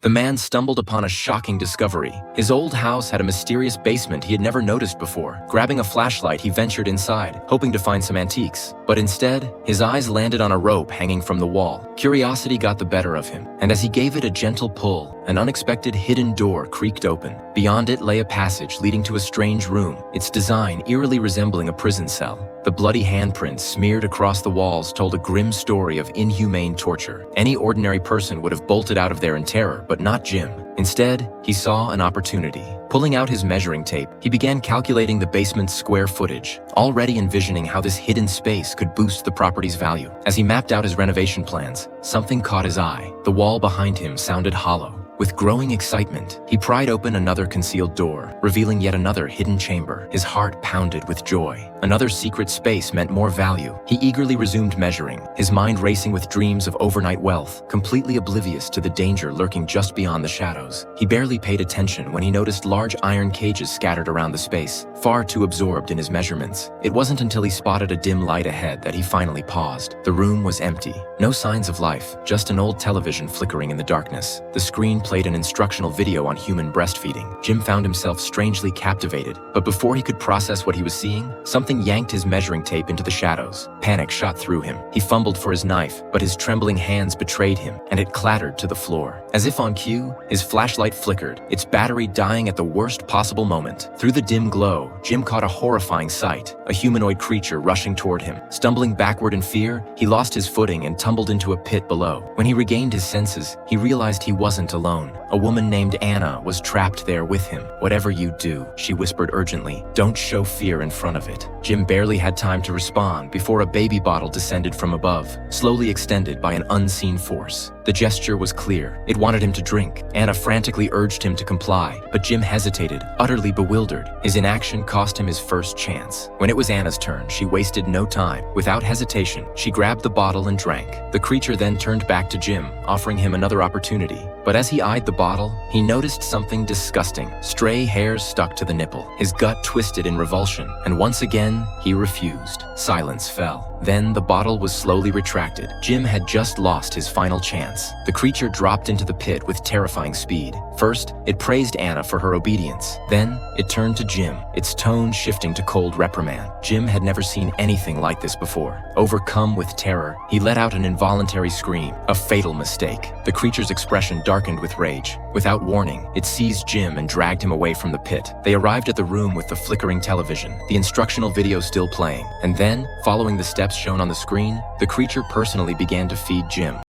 The man stumbled upon a shocking discovery. His old house had a mysterious basement he had never noticed before. Grabbing a flashlight, he ventured inside, hoping to find some antiques. But instead, his eyes landed on a rope hanging from the wall. Curiosity got the better of him, and as he gave it a gentle pull, an unexpected hidden door creaked open. Beyond it lay a passage leading to a strange room, its design eerily resembling a prison cell. The bloody handprints smeared across the walls told a grim story of inhumane torture. Any ordinary person would have bolted out of there in terror, but not Jim. Instead, he saw an opportunity. Pulling out his measuring tape, he began calculating the basement's square footage, already envisioning how this hidden space could boost the property's value. As he mapped out his renovation plans, something caught his eye. The wall behind him sounded hollow. With growing excitement, he pried open another concealed door, revealing yet another hidden chamber. His heart pounded with joy. Another secret space meant more value. He eagerly resumed measuring, his mind racing with dreams of overnight wealth, completely oblivious to the danger lurking just beyond the shadows. He barely paid attention when he noticed large iron cages scattered around the space, far too absorbed in his measurements. It wasn't until he spotted a dim light ahead that he finally paused. The room was empty. No signs of life, just an old television flickering in the darkness. The screen played an instructional video on human breastfeeding. Jim found himself strangely captivated, but before he could process what he was seeing, something yanked his measuring tape into the shadows. Panic shot through him. He fumbled for his knife, but his trembling hands betrayed him, and it clattered to the floor. As if on cue, his flashlight flickered, its battery dying at the worst possible moment. Through the dim glow, Jim caught a horrifying sight, a humanoid creature rushing toward him. Stumbling backward in fear, he lost his footing and tumbled into a pit below. When he regained his senses, he realized he wasn't alone. A woman named Anna was trapped there with him. "Whatever you do," she whispered urgently, "don't show fear in front of it." Jim barely had time to respond before a baby bottle descended from above, slowly extended by an unseen force. The gesture was clear. It wanted him to drink. Anna frantically urged him to comply, but Jim hesitated, utterly bewildered. His inaction cost him his first chance. When it was Anna's turn, she wasted no time. Without hesitation, she grabbed the bottle and drank. The creature then turned back to Jim, offering him another opportunity. But as he eyed the bottle, he noticed something disgusting. Stray hairs stuck to the nipple. His gut twisted in revulsion, and once again, he refused. Silence fell. Then the bottle was slowly retracted. Jim had just lost his final chance. The creature dropped into the pit with terrifying speed. First, it praised Anna for her obedience. Then, it turned to Jim, its tone shifting to cold reprimand. Jim had never seen anything like this before. Overcome with terror, he let out an involuntary scream, a fatal mistake. The creature's expression darkened with rage. Without warning, it seized Jim and dragged him away from the pit. They arrived at the room with the flickering television, the instructional video still playing. And then, following the steps shown on the screen, the creature personally began to feed Jim.